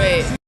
Wait.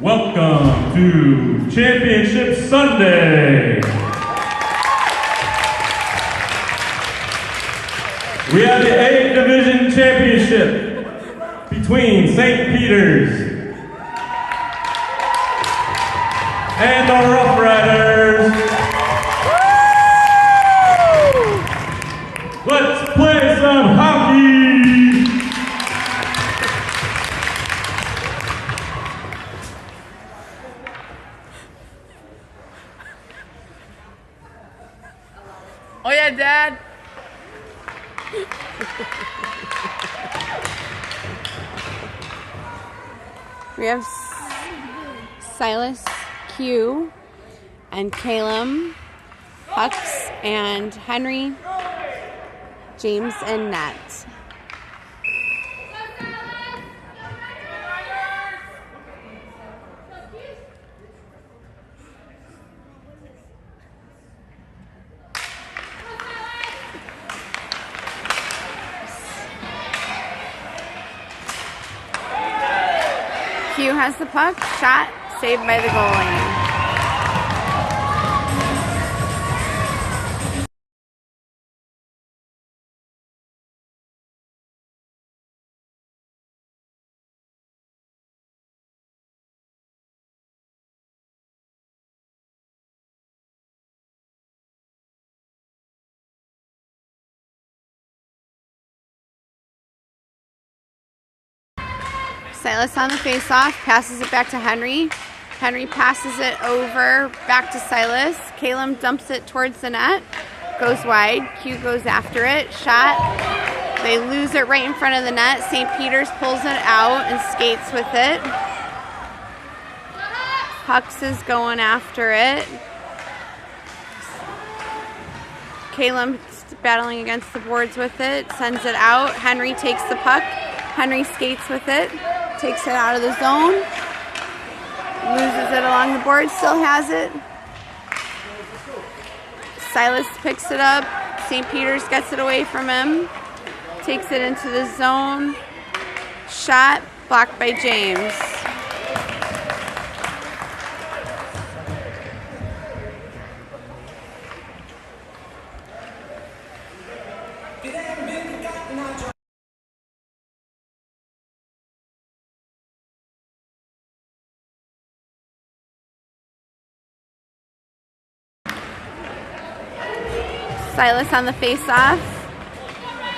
Welcome to Championship Sunday. We have the A Division Championship between St. Peter's and the Rough Riders. Let's play some hockey. Oh yeah, Dad. We have Silas, Q, and Calum, Hux, and Henry, James, and Nat. Q has the puck, shot, saved by the goalie. Silas on the face-off, passes it back to Henry. Henry passes it over back to Silas. Calum dumps it towards the net, goes wide. Q goes after it, shot. They lose it right in front of the net. St. Peter's pulls it out and skates with it. Hux is going after it. Calum battling against the boards with it, sends it out. Henry takes the puck. Henry skates with it. Takes it out of the zone, loses it along the board, still has it. Silas picks it up, St. Peter's gets it away from him, takes it into the zone, shot, blocked by James. Silas on the face-off.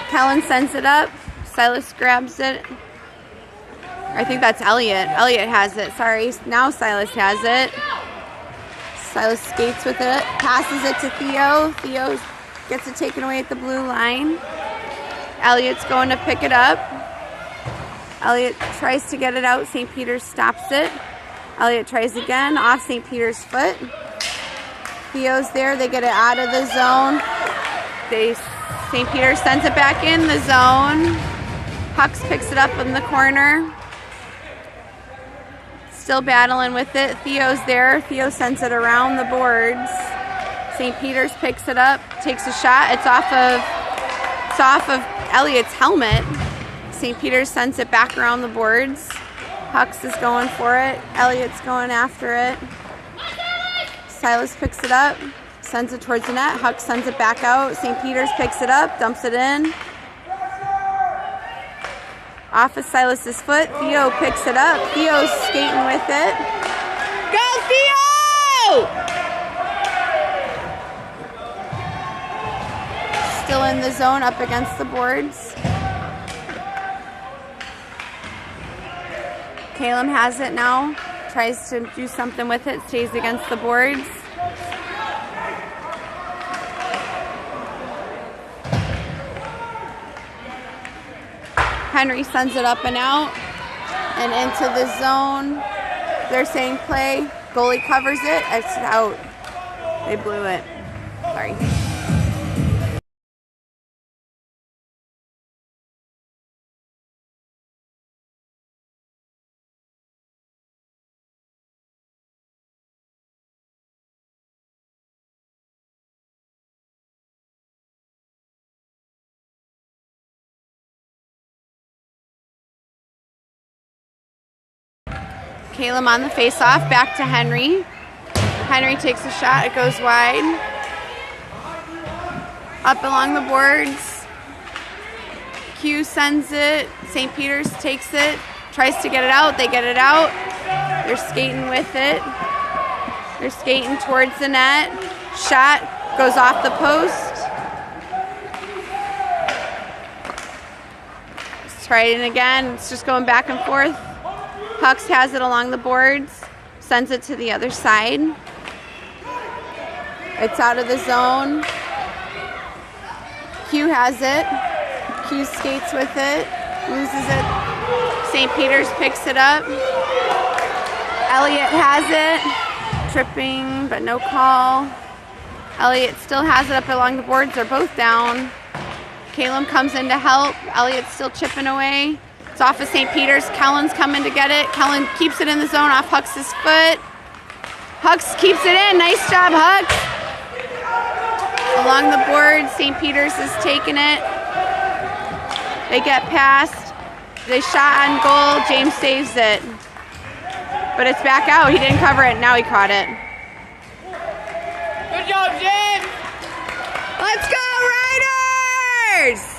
Kellen sends it up. Silas grabs it. I think that's Elliot. Elliot has it. Sorry. Now Silas has it. Silas skates with it. Passes it to Theo. Theo gets it taken away at the blue line. Elliot's going to pick it up. Elliot tries to get it out. St. Peter's stops it. Elliot tries again. Off St. Peter's foot. Theo's there. They get it out of the zone. St. Peter sends it back in the zone. Hux picks it up in the corner. Still battling with it. Theo's there. Theo sends it around the boards. St. Peter's picks it up, takes a shot. It's off of Elliot's helmet. St. Peter's sends it back around the boards. Hux is going for it. Elliot's going after it. Silas picks it up, sends it towards the net. Hux sends it back out. St. Peter's picks it up, dumps it in. Off of Silas's foot. Theo picks it up. Theo's skating with it. Go, Theo! Still in the zone, up against the boards. Calum has it now. Tries to do something with it, stays against the boards. Henry sends it up and out and into the zone. They're saying play. Goalie covers it. It's out. They blew it. Sorry. Caleb on the face-off, back to Henry. Henry takes a shot, it goes wide. Up along the boards. Q sends it, St. Peter's takes it, tries to get it out, they get it out. They're skating with it. They're skating towards the net. Shot goes off the post. Let's try it in again. It's just going back and forth. Hucks has it along the boards, sends it to the other side. It's out of the zone. Q has it. Q skates with it, loses it. St. Peter's picks it up. Elliott has it. Tripping, but no call. Elliott still has it up along the boards. They're both down. Caleb comes in to help. Elliott's still chipping away. It's off of St. Peter's. Kellen's coming to get it. Kellen keeps it in the zone off Hucks' foot. Hucks keeps it in. Nice job, Hucks. Along the board, St. Peter's is taking it. They get past. They shot on goal. James saves it. But it's back out. He didn't cover it. Now he caught it. Good job, James! Let's go, Riders!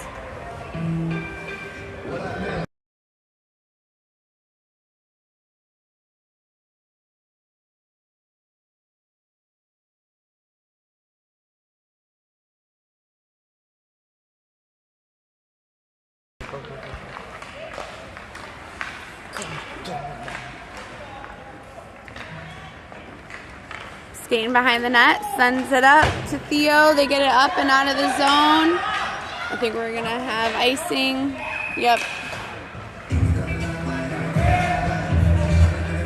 Skating behind the net, sends it up to Theo. They get it up and out of the zone. I think we're gonna have icing. Yep.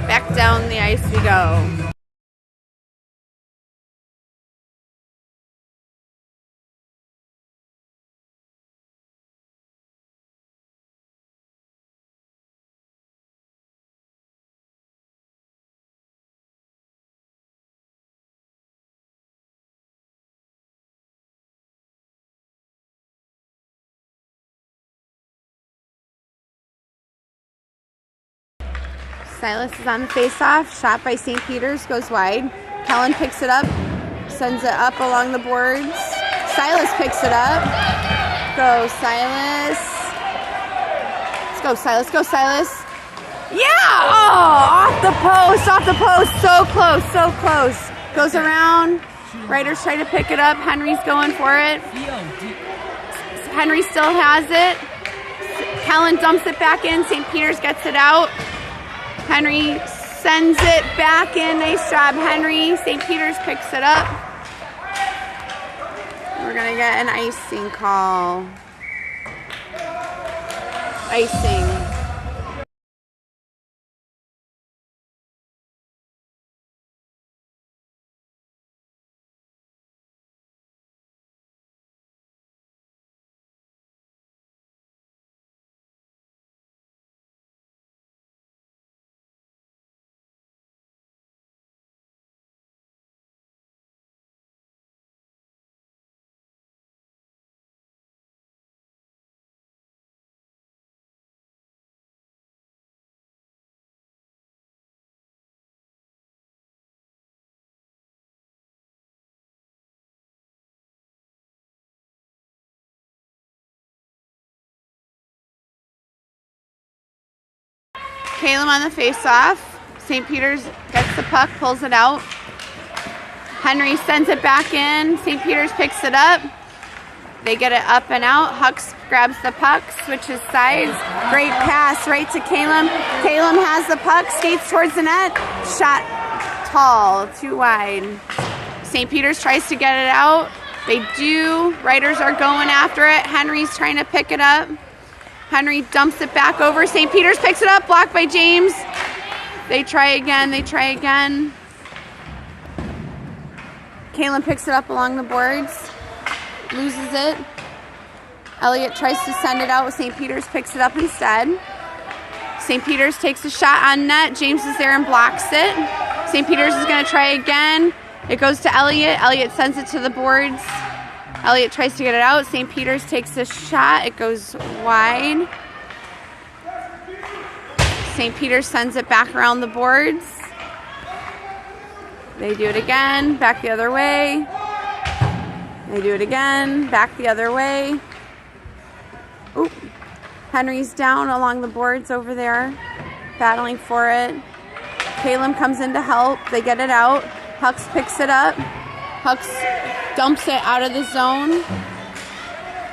Back down the ice we go. Silas is on the face-off. Shot by St. Peter's goes wide. Kellen picks it up, sends it up along the boards. Silas picks it up. Go Silas. Let's go Silas. Go Silas. Yeah! Oh, off the post. So close, so close. Goes around. Riders try to pick it up. Henry's going for it. Henry still has it. Kellen dumps it back in. St. Peter's gets it out. Henry sends it back in. Nice job, Henry. St. Peter's picks it up. We're going to get an icing call. Icing. Caleb on the face-off. St. Peter's gets the puck, pulls it out. Henry sends it back in. St. Peter's picks it up. They get it up and out. Hucks grabs the puck, switches sides. Great pass right to Caleb. Caleb has the puck, skates towards the net. Shot tall, too wide. St. Peter's tries to get it out. They do. Riders are going after it. Henry's trying to pick it up. Henry dumps it back over. St. Peter's picks it up, blocked by James. They try again, Caleb picks it up along the boards, loses it. Elliott tries to send it out. St. Peter's picks it up instead. St. Peter's takes a shot on net. James is there and blocks it. St. Peter's is going to try again. It goes to Elliott. Elliott sends it to the boards. Elliott tries to get it out. St. Peter's takes a shot. It goes wide. St. Peter's sends it back around the boards. They do it again, back the other way. They do it again, back the other way. Oop. Henry's down along the boards over there, battling for it. Caleb comes in to help. They get it out. Hux picks it up. Hux dumps it out of the zone.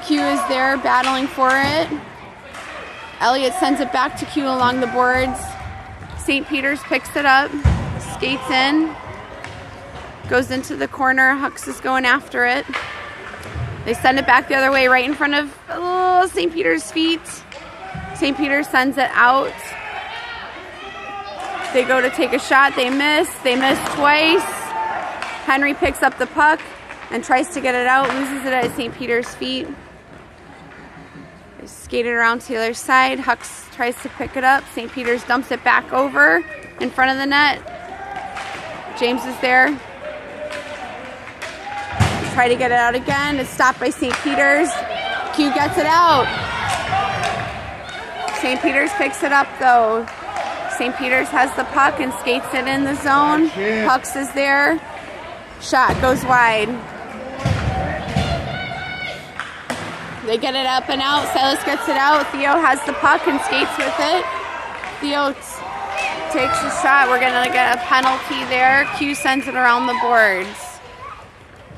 Q is there battling for it. Elliott sends it back to Q along the boards. St. Peter's picks it up, skates in, goes into the corner. Hux is going after it. They send it back the other way right in front of St. Peter's feet. St. Peter's sends it out. They go to take a shot. They miss. They miss twice. Henry picks up the puck and tries to get it out. Loses it at St. Peter's feet. They skate it around to the other side. Hux tries to pick it up. St. Peter's dumps it back over in front of the net. James is there. They try to get it out again. It's stopped by St. Peter's. Q gets it out. St. Peter's picks it up though. St. Peter's has the puck and skates it in the zone. Hux is there. Shot goes wide. They get it up and out. Silas gets it out. Theo has the puck and skates with it. Theo takes a shot. We're going to get a penalty there. Q sends it around the boards.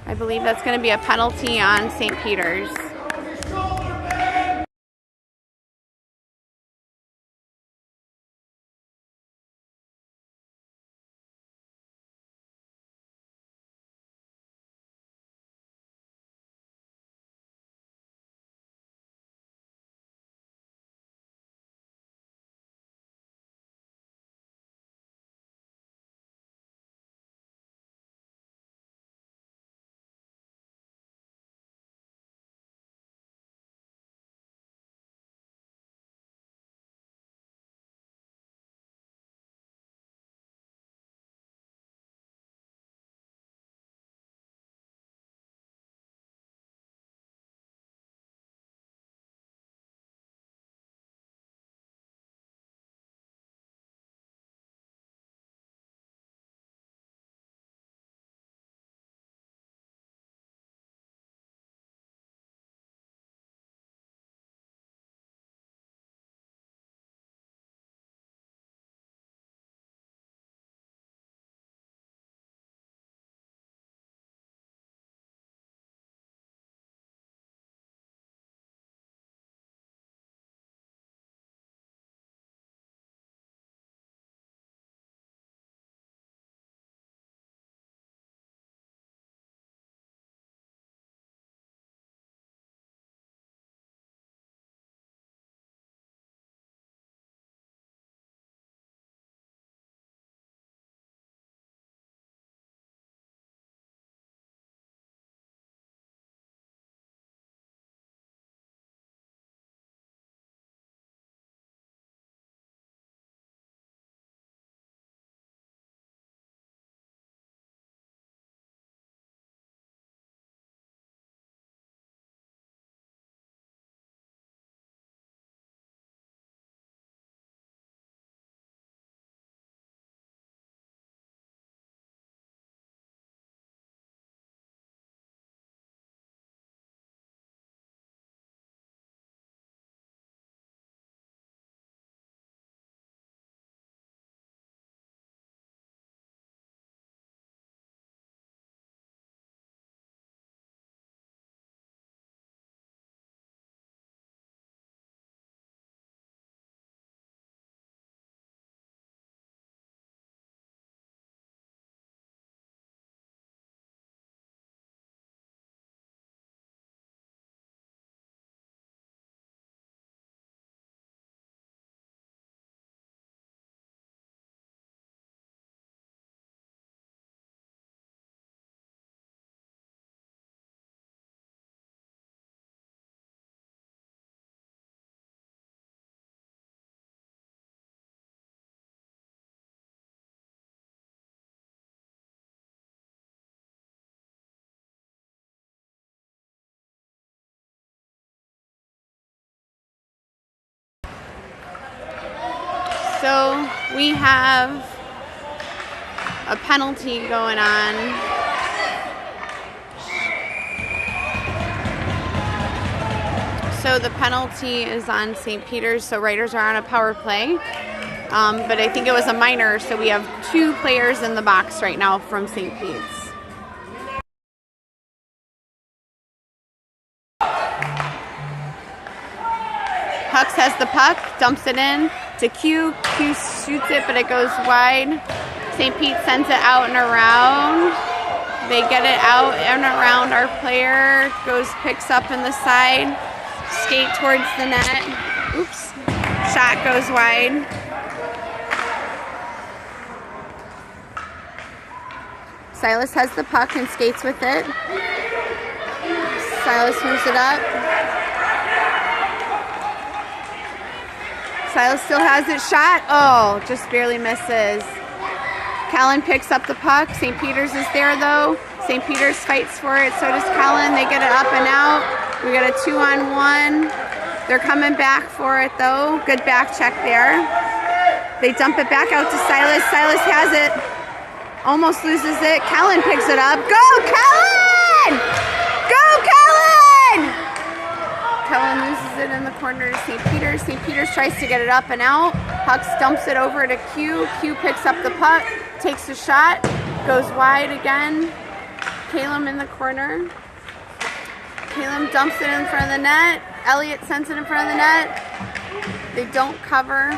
I believe that's going to be a penalty on St. Peter's. So we have a penalty going on. So the penalty is on St. Peter's, so Raiders are on a power play. But I think it was a minor, so we have 2 players in the box right now from St. Pete's. Hux has the puck, dumps it in to Q. Q shoots it, but it goes wide. St. Pete sends it out and around. They get it out and around. Our player picks up in the side, skate towards the net. Oops. Shot goes wide. Silas has the puck and skates with it. Silas moves it up. Silas still has it. Shot. Oh, just barely misses. Callan picks up the puck. St. Peter's is there though. St. Peter's fights for it. So does Callan. They get it up and out. We got a 2-on-1. They're coming back for it though. Good back check there. They dump it back out to Silas. Silas has it. Almost loses it. Callan picks it up. Go, Callan! Go, Callan! Callan loses it in the corner to St. Peter's. St. Peter's tries to get it up and out. Hux dumps it over to Q. Q picks up the puck, takes a shot, goes wide again. Caleb in the corner. Caleb dumps it in front of the net. Elliott sends it in front of the net. They don't cover.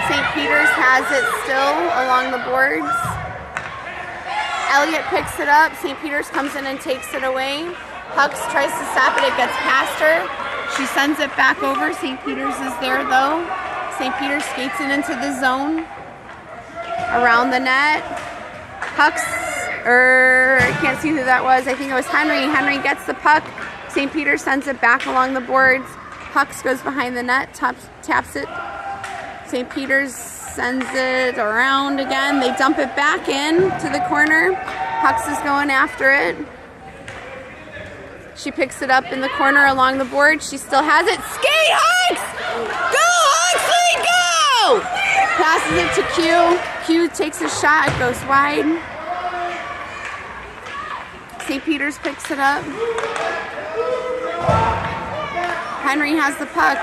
St. Peter's has it still along the boards. Elliott picks it up. St. Peter's comes in and takes it away. Hux tries to stop it. It gets past her. She sends it back over. St. Peter's is there though. St. Peter's skates it into the zone. Around the net. Hux, I can't see who that was. I think it was Henry. Henry gets the puck. St. Peter's sends it back along the boards. Hux goes behind the net, taps it. St. Peter's sends it around again. They dump it back in to the corner. Hux is going after it. She picks it up in the corner along the board. She still has it. Skate, Hux! Go, Huxley, go! Passes it to Q. Q takes a shot. It goes wide. St. Peter's picks it up. Henry has the puck.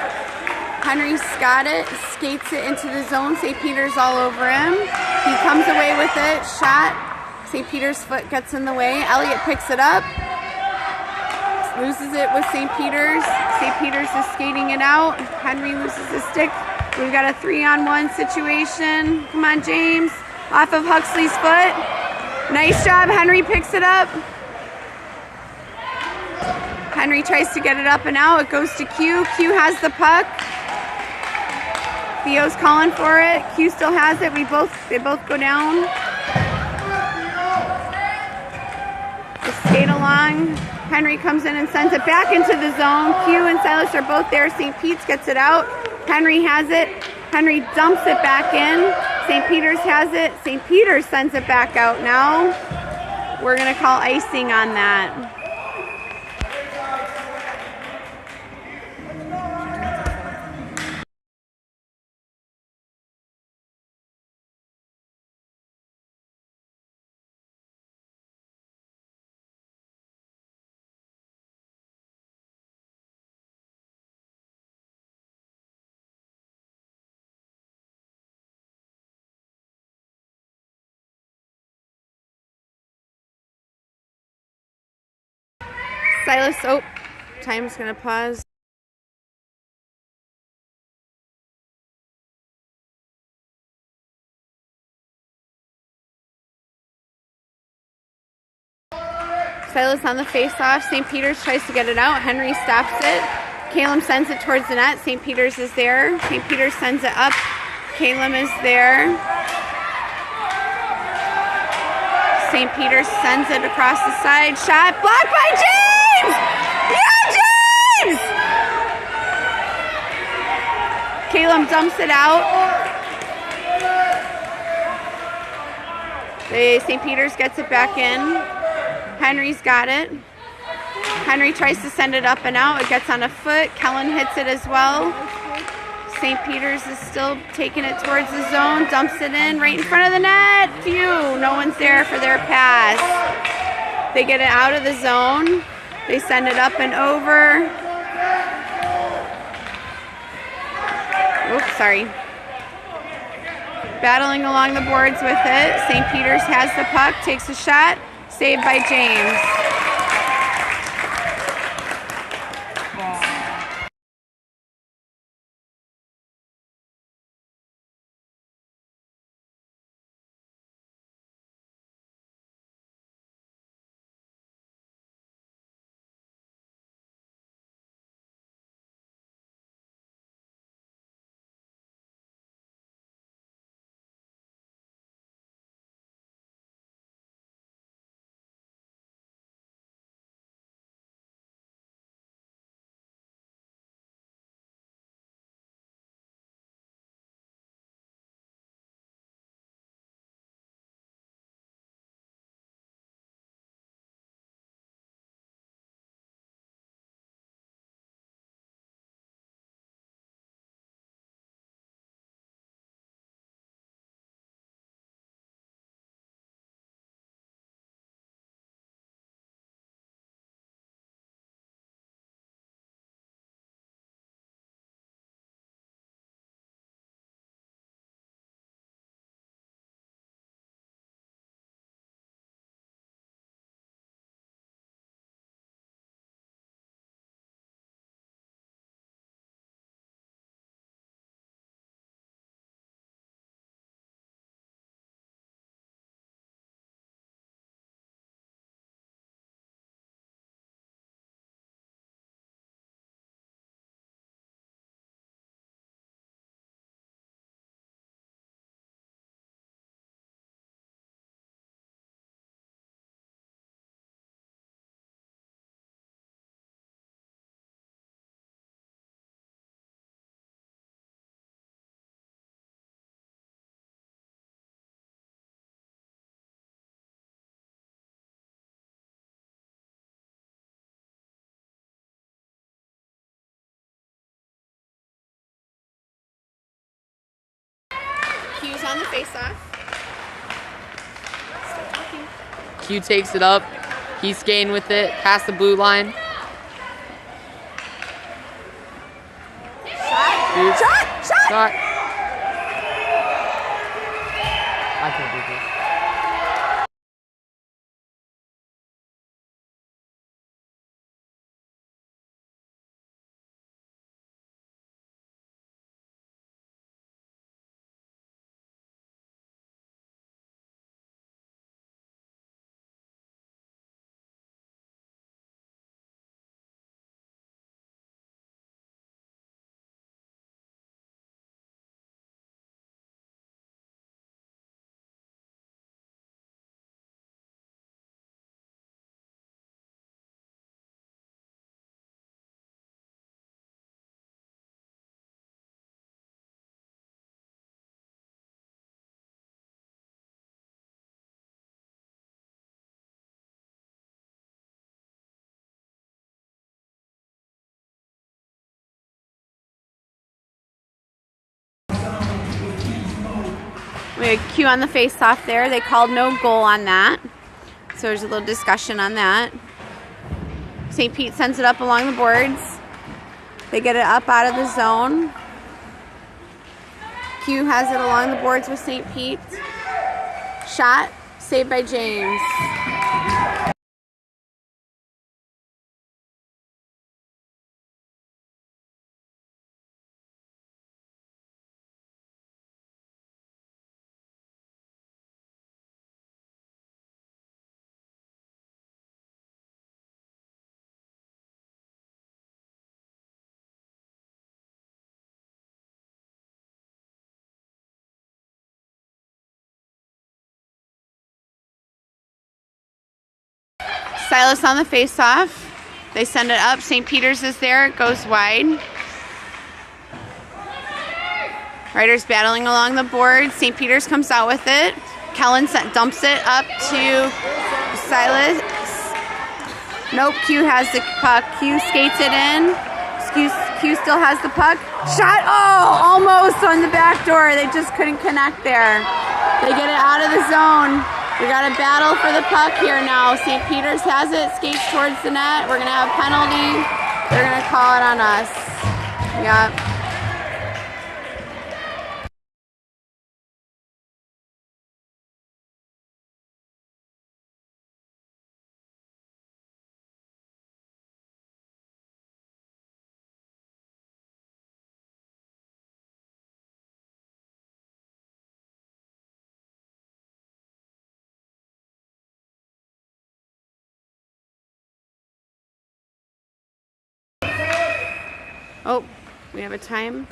Henry's got it, skates it into the zone. St. Peter's all over him. He comes away with it, shot. St. Peter's foot gets in the way. Elliott picks it up, loses it with St. Peter's. St. Peter's is skating it out. Henry loses his stick. We've got a 3-on-1 situation. Come on, James. Off of Huxley's foot. Nice job. Henry picks it up. Henry tries to get it up and out. It goes to Q. Q has the puck. Theo's calling for it. Q still has it. They both go down. They skate along. Henry comes in and sends it back into the zone. Q and Silas are both there. St. Pete's gets it out. Henry has it. Henry dumps it back in. St. Peter's has it. St. Peter's sends it back out now. We're going to call icing on that. Silas, time's gonna pause. Silas on the face-off. St. Peter's tries to get it out. Henry stops it. Caleb sends it towards the net. St. Peter's is there. St. Peter's sends it up. Caleb is there. St. Peter's sends it across the side. Shot blocked by James! Yeah, James! Caleb dumps it out. St. Peter's gets it back in. Henry's got it. Henry tries to send it up and out. It gets on a foot. Kellen hits it as well. St. Peter's is still taking it towards the zone, dumps it in right in front of the net. Phew, no one's there for their pass. They get it out of the zone. They send it up and over. Oops, sorry. Battling along the boards with it. St. Peter's has the puck, takes a shot, saved by James. Q's on the face-off. Still talking. Q takes it up. He's skating with it past the blue line. Shot! Shot! Shot! Shot. I can't do this. We had Q on the face-off there. They called no goal on that. So there's a little discussion on that. St. Pete sends it up along the boards. They get it up out of the zone. Q has it along the boards with St. Pete. Shot, saved by James. Silas on the face-off. They send it up. St. Peter's is there. It goes wide. Riders battling along the board. St. Peter's comes out with it. Kellen dumps it up to Silas. Nope, Q has the puck. Q skates it in. Q still has the puck. Shot, oh, almost on the back door. They just couldn't connect there. They get it out of the zone. We got a battle for the puck here now. St. Peter's has it, skates towards the net. We're gonna have a penalty. They're gonna call it on us. Yep. Oh, we have a time.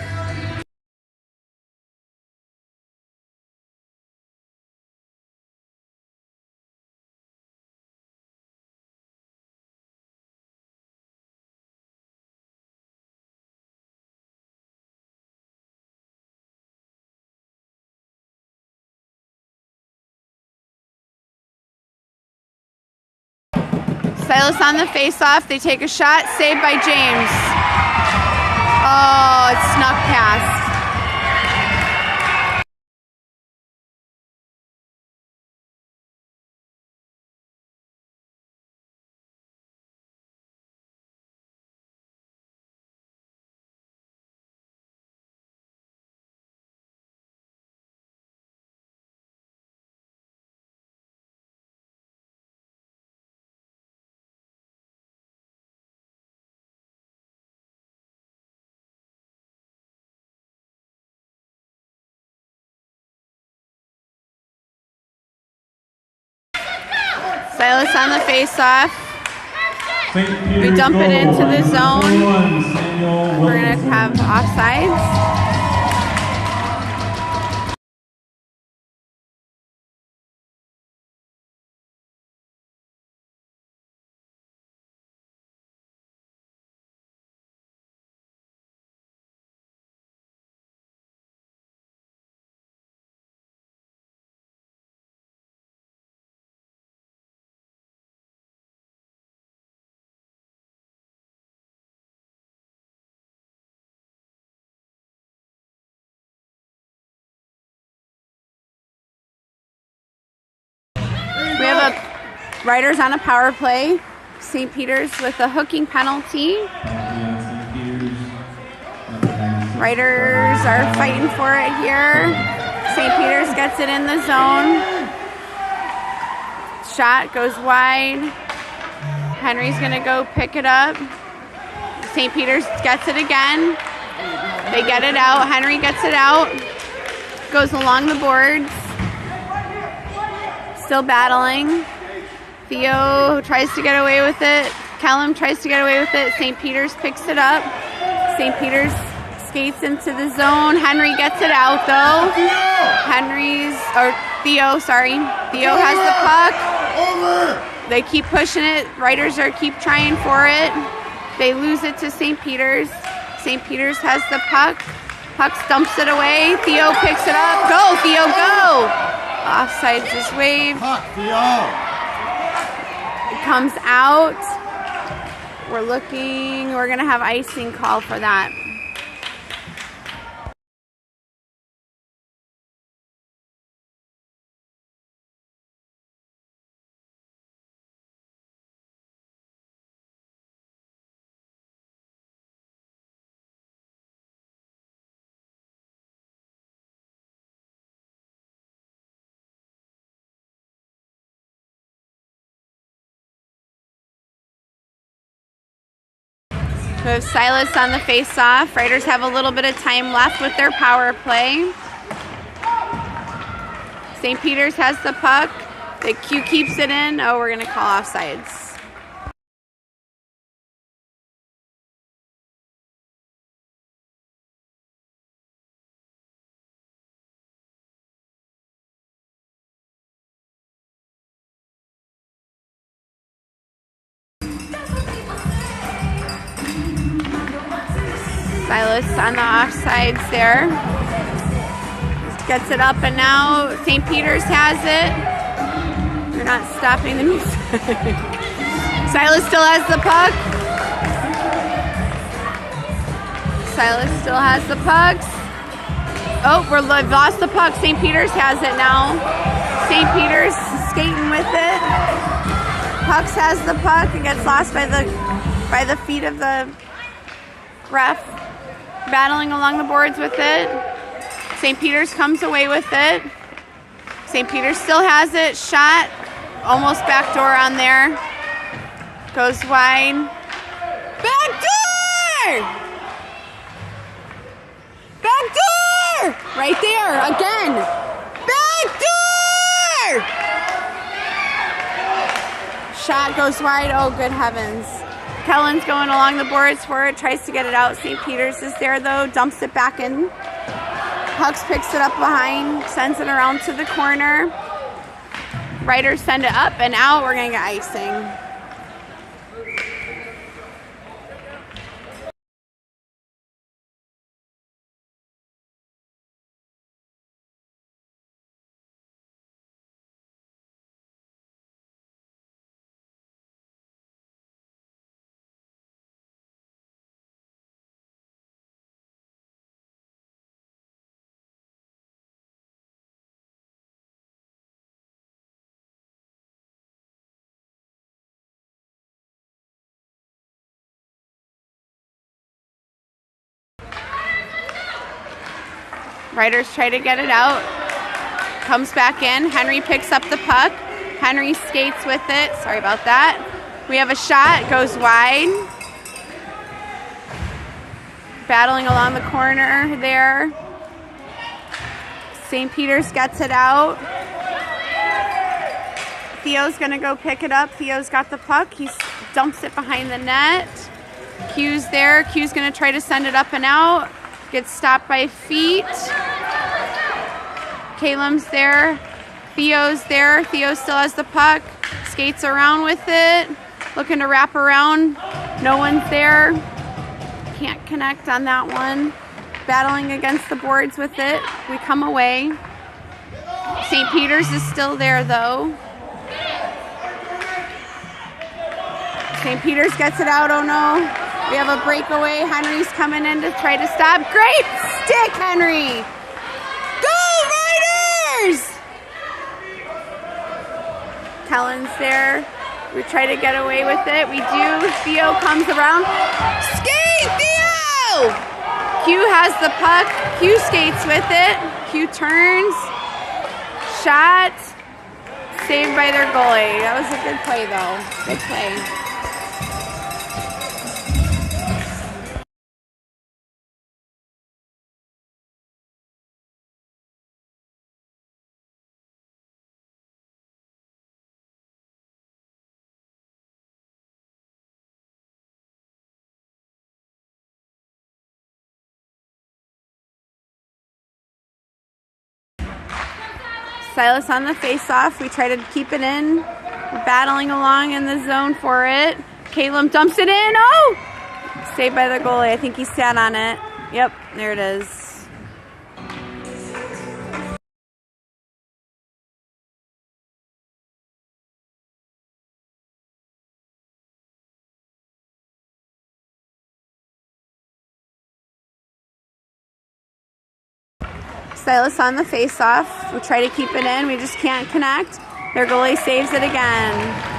Silas on the face-off. They take a shot. Saved by James. Oh, it's snuck past. Silas on the face-off. We dump it into the zone. We're going to have offsides. We have a Riders on a power play. St. Peter's with a hooking penalty. Riders are fighting for it here. St. Peter's gets it in the zone. Shot goes wide. Henry's gonna go pick it up. St. Peter's gets it again. They get it out. Henry gets it out. Goes along the boards. Still battling. Theo tries to get away with it. Callum tries to get away with it. St. Peter's picks it up. St. Peter's skates into the zone. Henry gets it out though. Theo has the puck. They keep pushing it. Riders keep trying for it. They lose it to St. Peter's. St. Peter's has the puck. Puck stumps it away. Theo picks it up. Go, Theo, go! Offsides is waved. It comes out. We're going to have icing call for that. We have Silas on the face-off. Riders have a little bit of time left with their power play. St. Peter's has the puck. The Q keeps it in. Oh, we're going to call offsides. Silas on the offsides there. Gets it up, and now St. Peter's has it. They're not stopping the music. Silas still has the puck. Silas still has the pucks. Oh, we've lost the puck. St. Peter's has it now. St. Peter's skating with it. Pucks has the puck. It gets lost by the feet of the ref. Battling along the boards with it. St. Peter's comes away with it. St. Peter's still has it. Shot. Almost backdoor on there. Goes wide. Backdoor! Backdoor! Right there, again. Backdoor! Shot goes wide. Oh, good heavens. Kellen's going along the boards for it. Tries to get it out. St. Peter's is there, though. Dumps it back in. Hucks picks it up behind. Sends it around to the corner. Riders send it up and out. We're going to get icing. Riders try to get it out. Comes back in. Henry picks up the puck. Henry skates with it. Sorry about that. We have a shot. Goes wide. Battling along the corner there. St. Peter's gets it out. Theo's going to go pick it up. Theo's got the puck. He dumps it behind the net. Q's there. Q's going to try to send it up and out. Gets stopped by feet. Caleb's there. Theo's there. Theo still has the puck. Skates around with it. Looking to wrap around. No one's there. Can't connect on that one. Battling against the boards with it. We come away. St. Peter's is still there, though. St. Peter's gets it out. Oh, no. We have a breakaway. Henry's coming in to try to stop. Great stick, Henry. Go Riders! Kellen's there. We try to get away with it. We do. Theo comes around. Skate, Theo! Q has the puck. Q skates with it. Q turns. Shot. Saved by their goalie. That was a good play, though. Good play. Silas on the face-off. We try to keep it in. We're battling along in the zone for it. Caleb dumps it in. Oh! Saved by the goalie. I think he sat on it. Yep, there it is. Silas on the face-off. We try to keep it in. We just can't connect. Their goalie saves it again.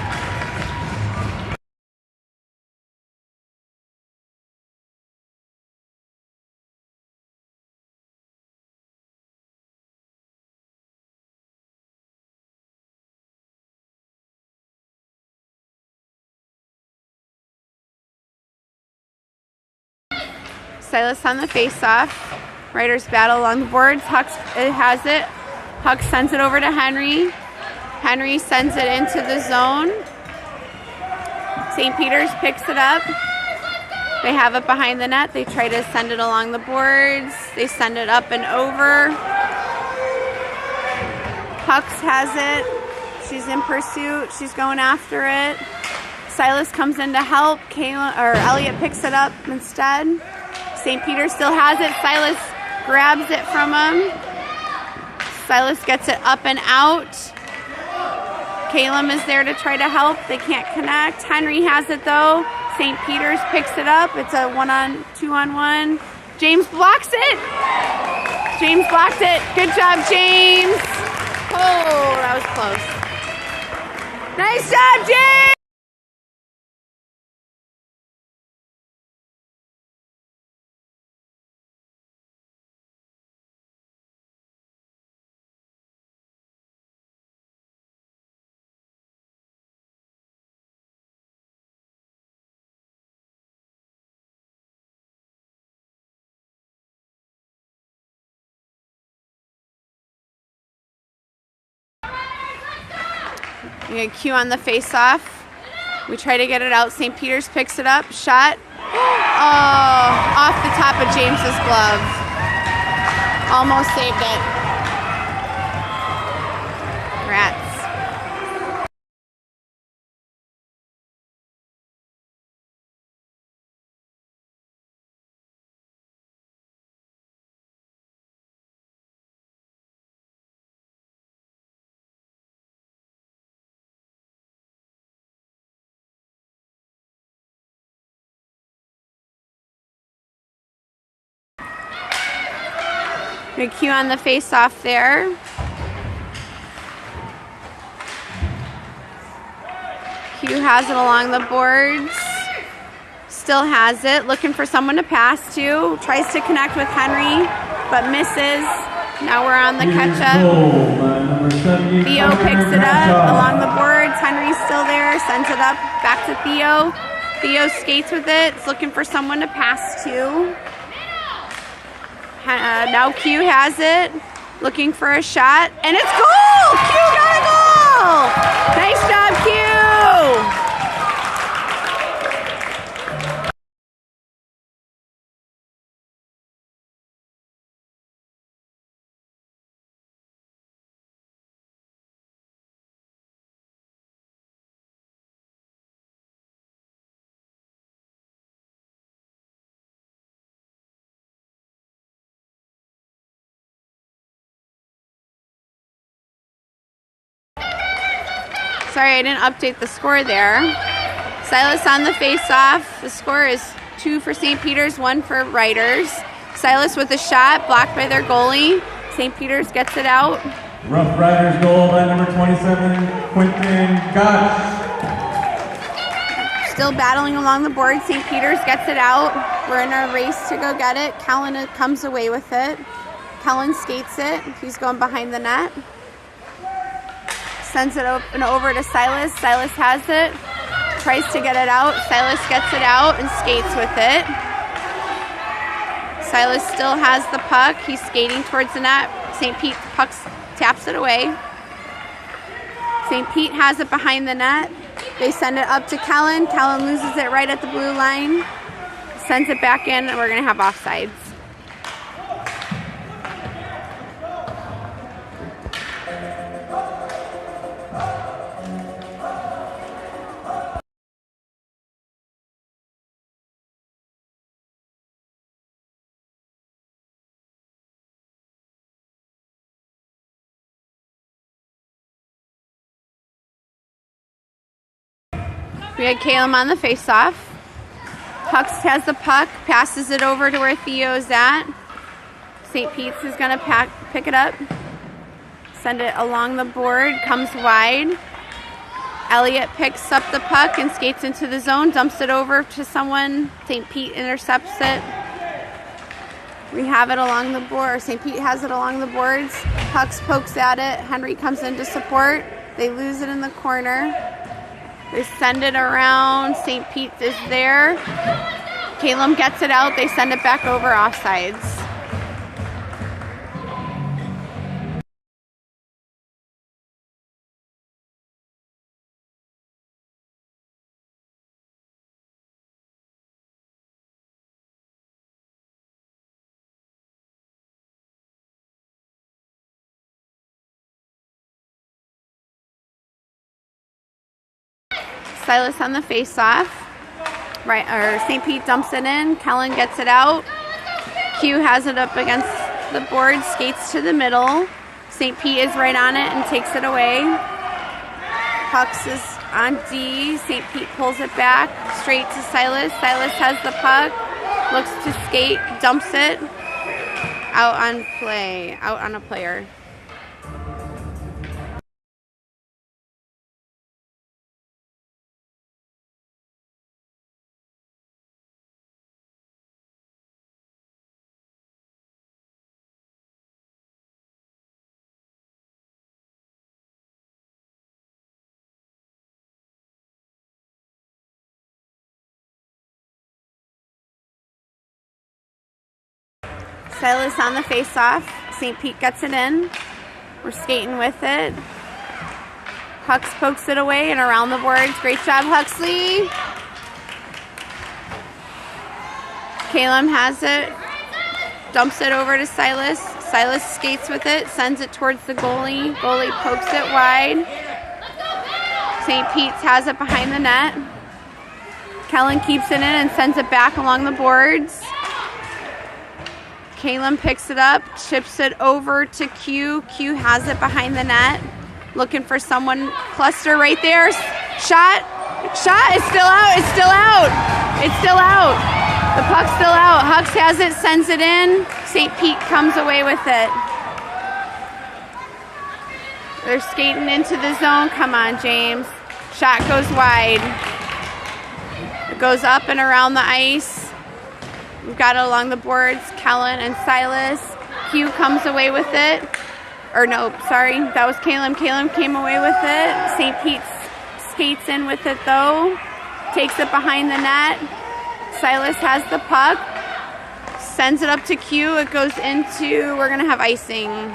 Silas on the face-off. Riders battle along the boards. Hucks has it. Hucks sends it over to Henry. Henry sends it into the zone. St. Peter's picks it up. They have it behind the net. They try to send it along the boards. They send it up and over. Hucks has it. She's in pursuit. She's going after it. Silas comes in to help. Elliot picks it up instead. St. Peter still has it. Silas grabs it from him. Silas gets it up and out. Caleb is there to try to help. They can't connect. Henry has it though. St. Peter's picks it up. It's a 2-on-1. James blocks it. James blocked it. Good job, James. Oh, that was close. Nice job, James. We got Q on the face-off. We try to get it out. St. Peter's picks it up. Shot. Oh, off the top of James's glove. Almost saved it. Rats. Good Q on the face-off there. Q has it along the boards. Still has it. Looking for someone to pass to. Tries to connect with Henry, but misses. Now we're on the catch-up. Theo picks it up along the boards. Henry's still there. Sends it up back to Theo. Theo skates with it. It's looking for someone to pass to. Now Q has it, looking for a shot, and it's goal! Q got a goal! Nice job, Q! Sorry, I didn't update the score there. Silas on the face-off. The score is 2 for St. Peter's, 1 for Riders. Silas with a shot, blocked by their goalie. St. Peter's gets it out. Rough Riders goal by number 27, Quentin Gotch. Still battling along the board. St. Peter's gets it out. We're in a race to go get it. Kellen comes away with it. Kellen skates it. He's going behind the net. Sends it over to Silas. Silas has it. Tries to get it out. Silas gets it out and skates with it. Silas still has the puck. He's skating towards the net. St. Pete taps it away. St. Pete has it behind the net. They send it up to Kellen. Kellen loses it right at the blue line. Sends it back in, and we're going to have offsides. We had Caleb on the face-off. Hux has the puck, passes it over to where Theo's at. St. Pete's is going to pick it up, send it along the board, comes wide. Elliott picks up the puck and skates into the zone, dumps it over to someone. St. Pete intercepts it. We have it along the board. St. Pete has it along the boards. Hux pokes at it. Henry comes in to support. They lose it in the corner. They send it around. St. Pete is there. Caleb gets it out. They send it back over offsides. Silas on the face-off. Right, or St. Pete dumps it in. Kellen gets it out. Q has it up against the board, skates to the middle. St. Pete is right on it and takes it away. Hux is on D. St. Pete pulls it back straight to Silas. Silas has the puck. Looks to skate, dumps it. Out on play, out on a player. Silas on the face-off. St. Pete gets it in. We're skating with it. Hux pokes it away and around the boards. Great job, Huxley. Caleb has it. Dumps it over to Silas. Silas skates with it. Sends it towards the goalie. Goalie pokes it wide. St. Pete's has it behind the net. Kellen keeps it in and sends it back along the boards. Caleb picks it up, chips it over to Q. Q has it behind the net. Looking for someone. Cluster right there. Shot. Shot. It's still out. It's still out. It's still out. The puck's still out. Hux has it, sends it in. St. Pete comes away with it. They're skating into the zone. Come on, James. Shot goes wide. It goes up and around the ice. We've got it along the boards. Kellen and Silas. Q comes away with it. Or no, sorry, that was Caleb. Caleb came away with it. St. Pete skates in with it though. Takes it behind the net. Silas has the puck. Sends it up to Q. It goes into, we're gonna have icing.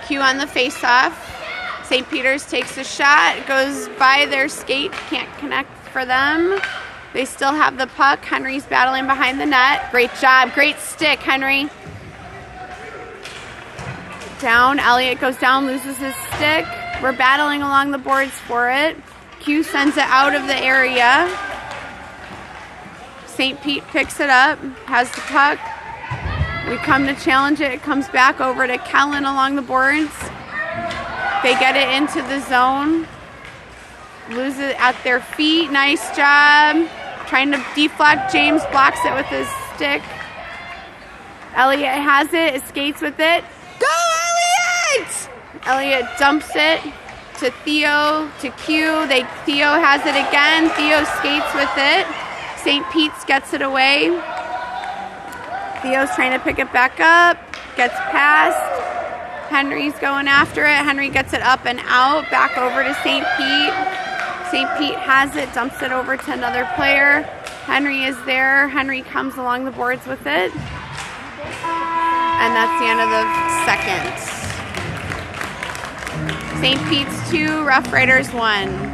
Q on the face-off. St. Peter's takes a shot, goes by their skate, can't connect for them. They still have the puck. Henry's battling behind the net. Great job, great stick, Henry. Down, Elliott goes down, loses his stick. We're battling along the boards for it. Q sends it out of the area. St. Pete picks it up, has the puck. We come to challenge it. It comes back over to Kellen along the boards. They get it into the zone. Lose it at their feet. Nice job. Trying to deflect. James blocks it with his stick. Elliott has it. It skates with it. Go, Elliott! Elliott dumps it to Theo, to Q. Theo has it again. Theo skates with it. St. Pete's gets it away. Theo's trying to pick it back up, gets past. Henry's going after it. Henry gets it up and out, back over to St. Pete. St. Pete has it, dumps it over to another player. Henry is there. Henry comes along the boards with it. And that's the end of the second. St. Pete's 2, Rough Riders 1.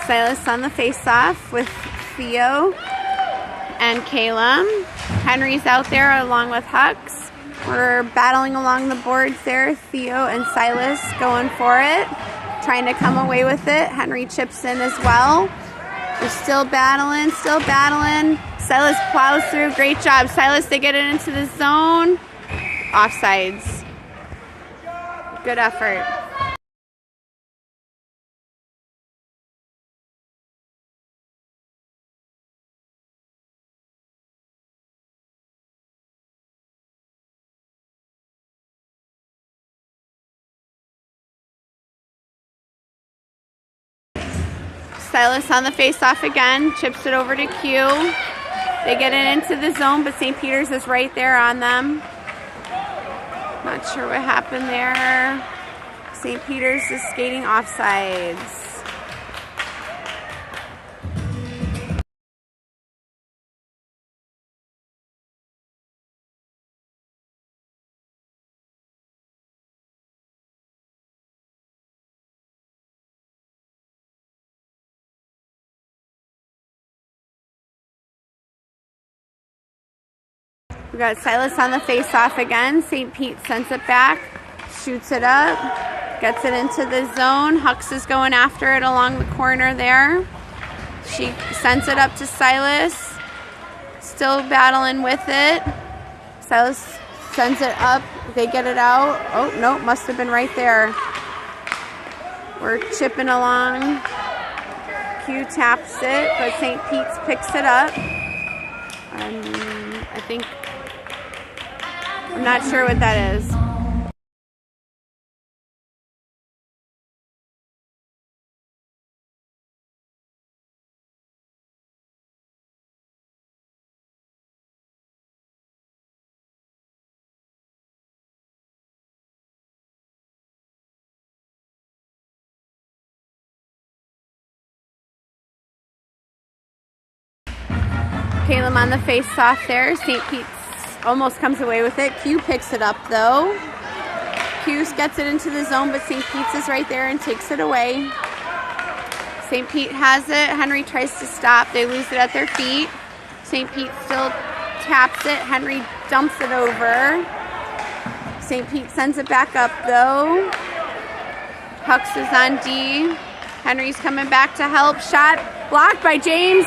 Silas on the face-off with Theo and Calum. Henry's out there along with Hux. We're battling along the boards there. Theo and Silas going for it, trying to come away with it. Henry chips in as well. They're still battling, still battling. Silas plows through. Great job, Silas. They get it into the zone. Offsides. Good effort. Silas on the face-off again, chips it over to Q. They get it into the zone, but St. Peter's is right there on them. Not sure what happened there. St. Peter's is skating offsides. We got Silas on the face-off again. St. Pete sends it back, shoots it up, gets it into the zone. Hux is going after it along the corner there. She sends it up to Silas, still battling with it. Silas sends it up, they get it out. Oh, no, must have been right there. We're chipping along. Q taps it, but St. Pete's picks it up. I'm not sure what that is. Calum on the face-off there. St. Pete's almost comes away with it. Q picks it up though. Q gets it into the zone, but St. Pete's is right there and takes it away. St. Pete has it. Henry tries to stop. They lose it at their feet. St. Pete still taps it. Henry dumps it over. St. Pete sends it back up though. Hux is on D. Henry's coming back to help. Shot blocked by James.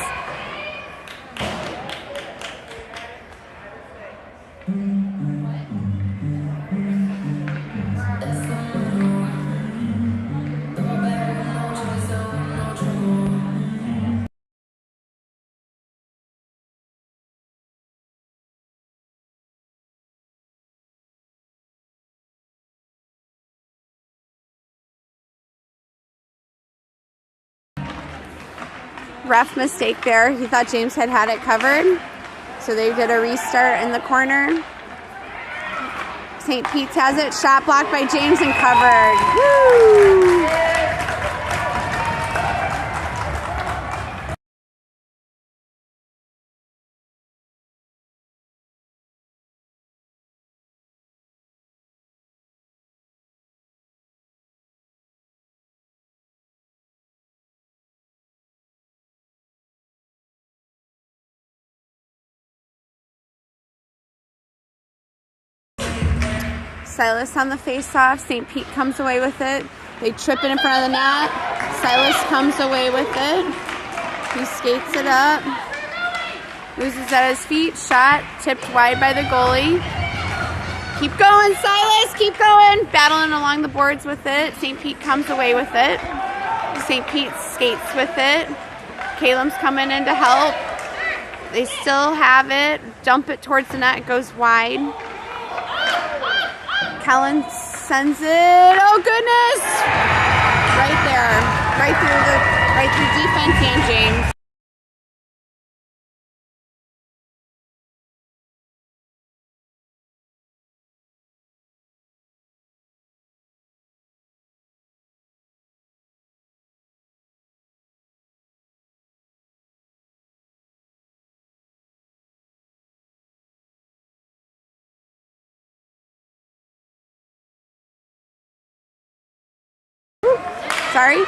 Ref mistake there. He thought James had it covered. So they did a restart in the corner. St. Pete's has it. Shot blocked by James and covered. Woo! Silas on the face-off. St. Pete comes away with it. They trip it in front of the net. Silas comes away with it. He skates it up. Loses it at his feet. Shot tipped wide by the goalie. Keep going, Silas. Keep going. Battling along the boards with it. St. Pete comes away with it. St. Pete skates with it. Calum's coming in to help. They still have it. Dump it towards the net. It goes wide. Kellen sends it. Oh goodness! Right there, right through defense and James. Sorry.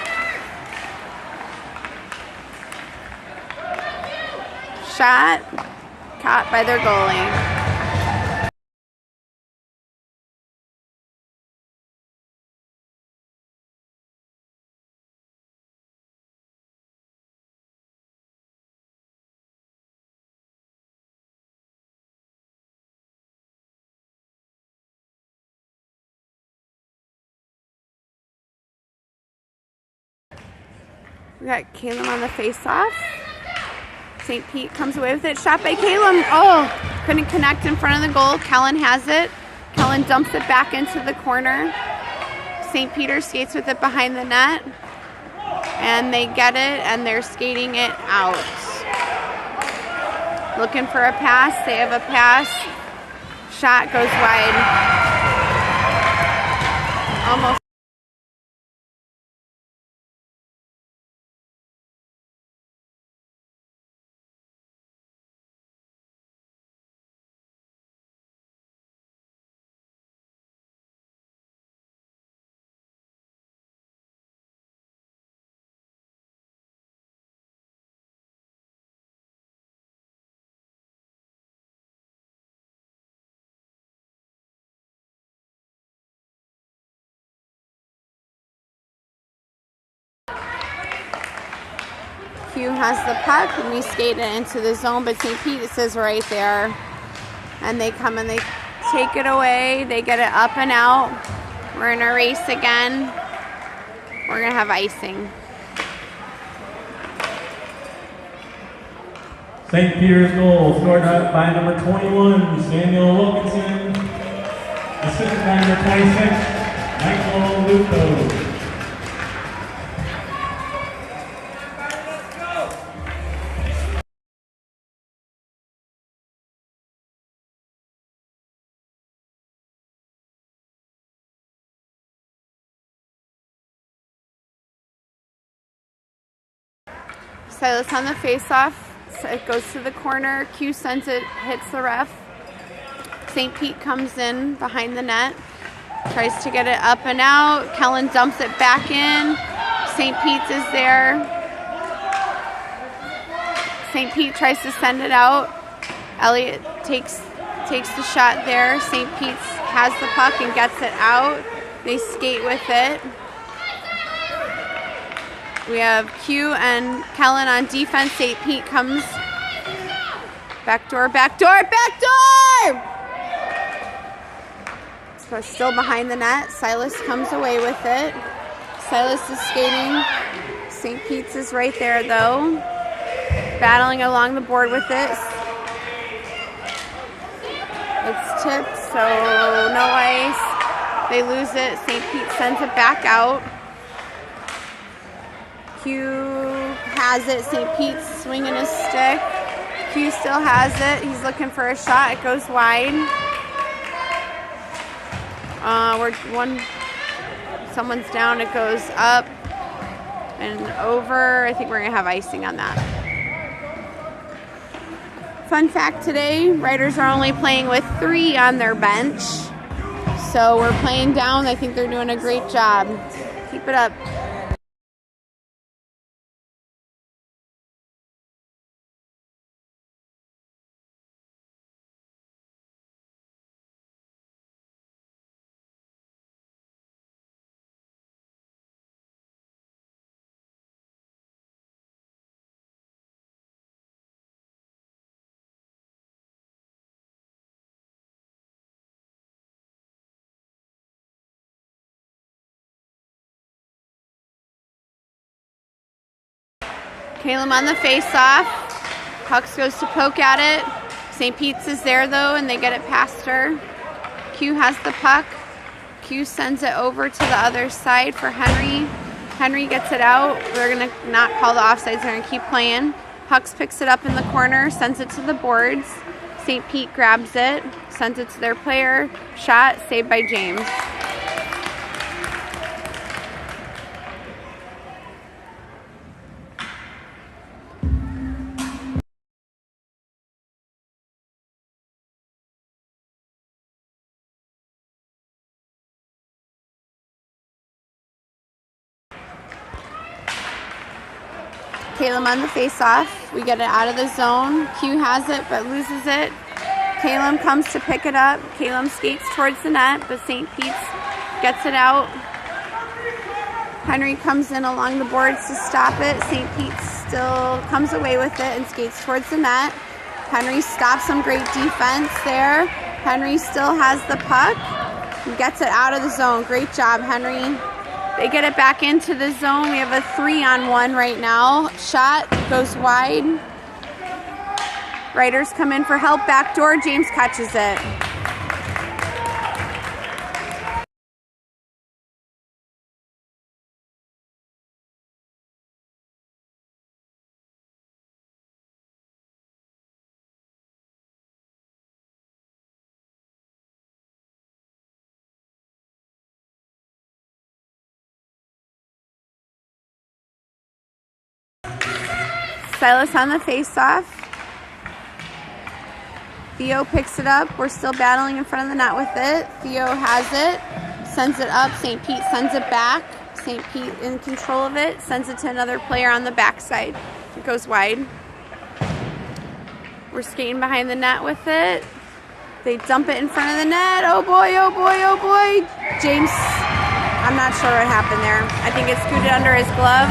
shot. Caught by their goalie. We got Calum on the face-off. St. Pete comes away with it. Shot by Calum. Oh, couldn't connect in front of the goal. Kellen has it. Kellen dumps it back into the corner. St. Peter skates with it behind the net. And they get it, and they're skating it out. Looking for a pass. They have a pass. Shot goes wide. Almost. Q has the puck, and we skate it into the zone, but St. Pete is right there. And they come and they take it away. They get it up and out. We're in a race again. We're going to have icing. St. Peter's goal scored by number 21, Samuel Wilkinson. Assisted by number 26, Michael Lupo. Silas on the face-off. So it goes to the corner. Q sends it, hits the ref. St. Pete comes in behind the net. Tries to get it up and out. Kellen dumps it back in. St. Pete's is there. St. Pete tries to send it out. Elliott takes the shot there. St. Pete's has the puck and gets it out. They skate with it. We have Q and Kellen on defense. St. Pete comes. Backdoor, backdoor, backdoor! So still behind the net. Silas comes away with it. Silas is skating. St. Pete's is right there, though. Battling along the board with it. It's tipped, so no ice. They lose it. St. Pete sends it back out. Q has it. St. Pete's swinging his stick. Q still has it. He's looking for a shot. It goes wide. Someone's down. It goes up and over. I think we're going to have icing on that. Fun fact today, Riders are only playing with 3 on their bench. So we're playing down. I think they're doing a great job. Keep it up. Calum on the face-off. Pucks goes to poke at it. St. Pete's is there, though, and they get it past her. Q has the puck. Q sends it over to the other side for Henry. Henry gets it out. We're going to not call the offsides. They're going to keep playing. Hucks picks it up in the corner, sends it to the boards. St. Pete grabs it, sends it to their player. Shot, saved by James. Caleb on the face-off. We get it out of the zone. Q has it, but loses it. Caleb comes to pick it up. Caleb skates towards the net, but St. Pete's gets it out. Henry comes in along the boards to stop it. St. Pete still comes away with it and skates towards the net. Henry stops some great defense there. Henry still has the puck and gets it out of the zone. Great job, Henry. They get it back into the zone. We have a 3-on-1 right now. Shot goes wide. Riders come in for help. Backdoor. James catches it. Silas on the face-off. Theo picks it up. We're still battling in front of the net with it. Theo has it. Sends it up. St. Pete sends it back. St. Pete in control of it. Sends it to another player on the backside. It goes wide. We're skating behind the net with it. They dump it in front of the net. Oh boy, oh boy, oh boy. James, I'm not sure what happened there. I think it scooted under his glove.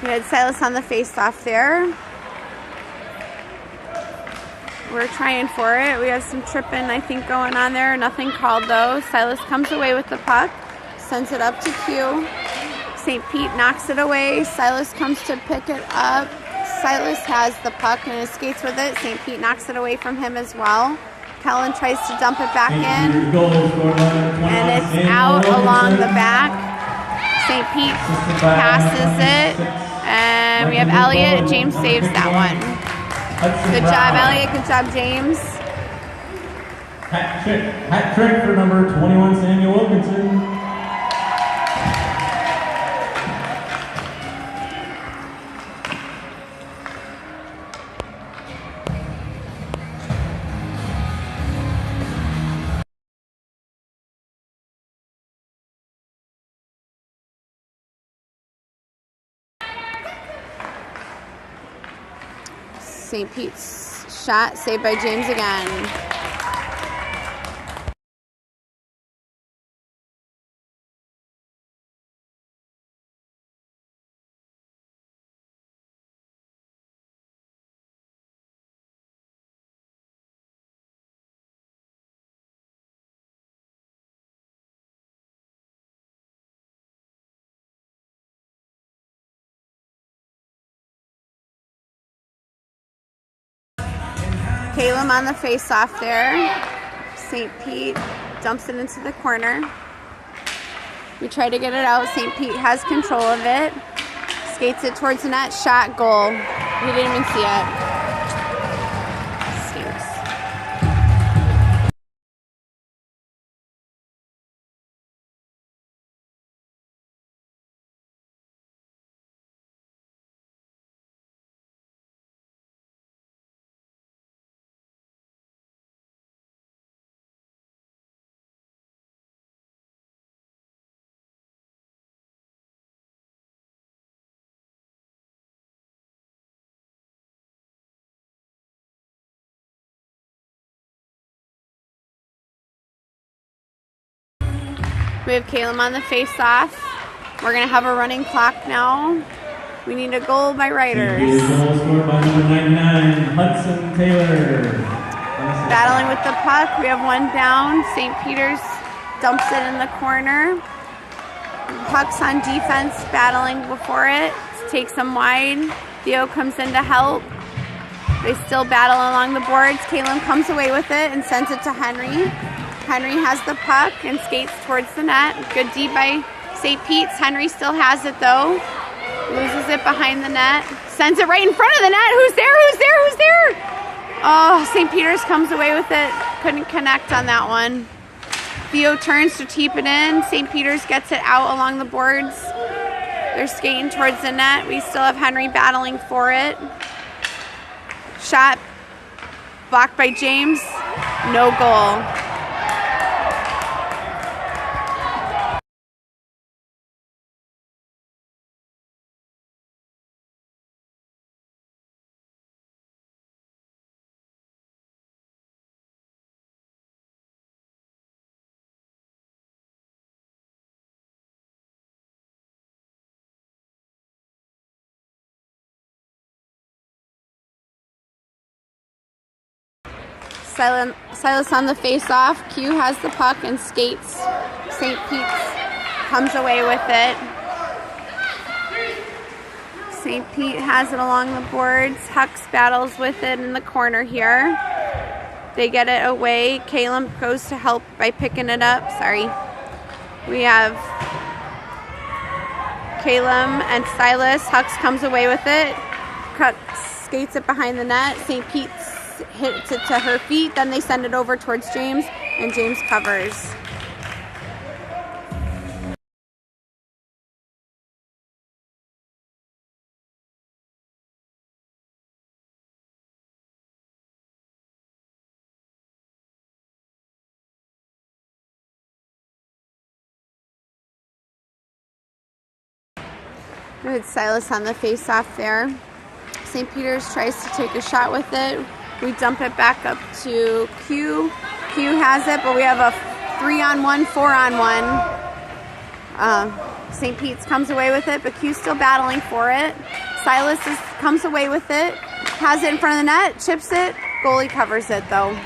We had Silas on the face-off there. We're trying for it. We have some tripping, I think, going on there. Nothing called, though. Silas comes away with the puck. Sends it up to Q. St. Pete knocks it away. Silas comes to pick it up. Silas has the puck and skates with it. St. Pete knocks it away from him as well. Kellen tries to dump it back in. And it's out along the back. St. Pete passes it. And we have Elliott. James saves that one. Good job, Elliott. Good job, James. Hat trick for number 21, Samuel Wilkinson. St. Pete's shot saved by James again. Caleb on the face-off there. St. Pete dumps it into the corner. We try to get it out. St. Pete has control of it. Skates it towards the net. Shot, goal. We didn't even see it. Stinks. We have Caleb on the face-off. We're going to have a running clock now. We need a goal by Riders. Goal scored by number 99, Hudson Taylor. Battling with the puck. We have one down. St. Peter's dumps it in the corner. Puck's on defense, battling before it. Takes them wide. Theo comes in to help. They still battle along the boards. Caleb comes away with it and sends it to Henry. Henry has the puck and skates towards the net. Good D by St. Pete's. Henry still has it though. Loses it behind the net. Sends it right in front of the net. Who's there? Who's there? Who's there? Oh, St. Peter's comes away with it. Couldn't connect on that one. Theo turns to keep it in. St. Peter's gets it out along the boards. They're skating towards the net. We still have Henry battling for it. Shot blocked by James. No goal. Silas on the face-off. Q has the puck and skates. St. Pete's comes away with it. St. Pete has it along the boards. Hucks battles with it in the corner here. They get it away. Caleb goes to help by picking it up. Sorry. We have Caleb and Silas. Hucks comes away with it. Skates it behind the net. St. Pete's hits it to her feet, then they send it over towards James, and James covers. Good Silas on the face-off there. St. Peter's tries to take a shot with it. We dump it back up to Q. Q has it, but we have a 3-on-1, 4-on-1. St. Pete's comes away with it, but Q's still battling for it. Silas comes away with it, has it in front of the net, chips it. Goalie covers it though.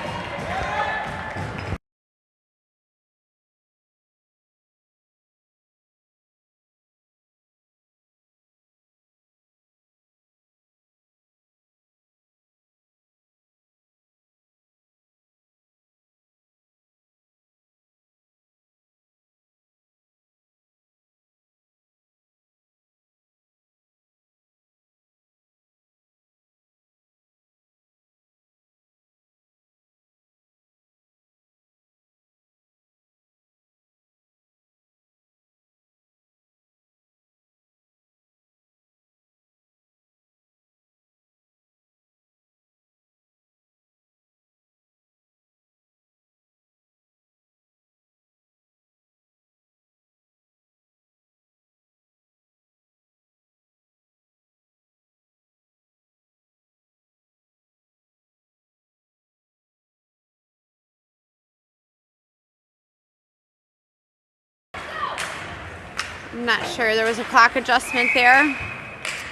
I'm not sure. There was a clock adjustment there.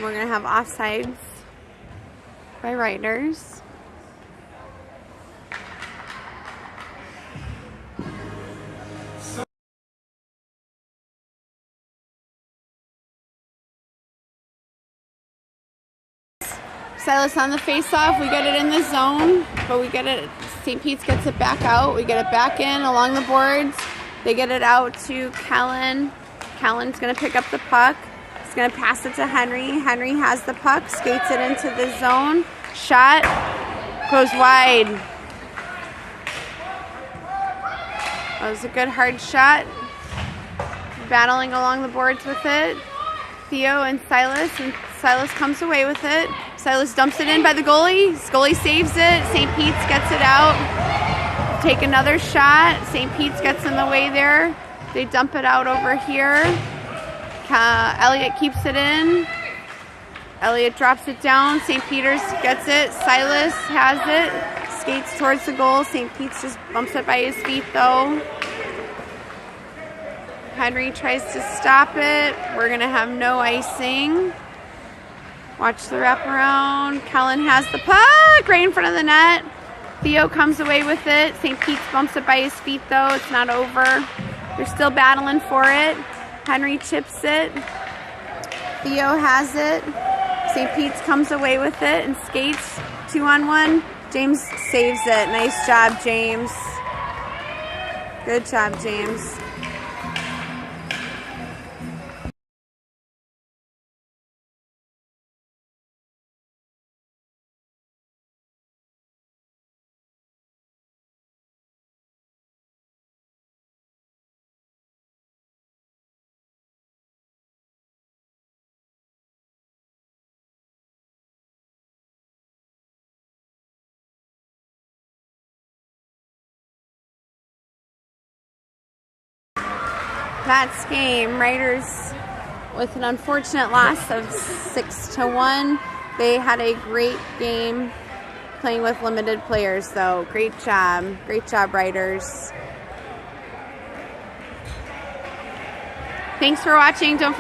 We're going to have offsides by Riders. Silas on the face-off. We get it in the zone, but we get it. St. Pete's gets it back out. We get it back in along the boards. They get it out to Kellen. Kellen's going to pick up the puck. He's going to pass it to Henry. Henry has the puck, skates it into the zone. Shot goes wide. That was a good hard shot. Battling along the boards with it. Theo and Silas comes away with it. Silas dumps it in by the goalie. Goalie saves it. St. Pete's gets it out. Take another shot. St. Pete's gets in the way there. They dump it out over here. Elliott keeps it in. Elliott drops it down. St. Peter's gets it. Silas has it. Skates towards the goal. St. Pete's just bumps it by his feet though. Henry tries to stop it. We're going to have no icing. Watch the wraparound. Kellen has the puck right in front of the net. Theo comes away with it. St. Pete's bumps it by his feet though. It's not over. They're still battling for it. Henry chips it. Theo has it. St. Pete's comes away with it and skates 2-on-1. James saves it. Nice job, James. Good job, James. That's game. Riders with an unfortunate loss of 6-1. They had a great game playing with limited players, though. Great job. Great job, Riders. Thanks for watching. Don't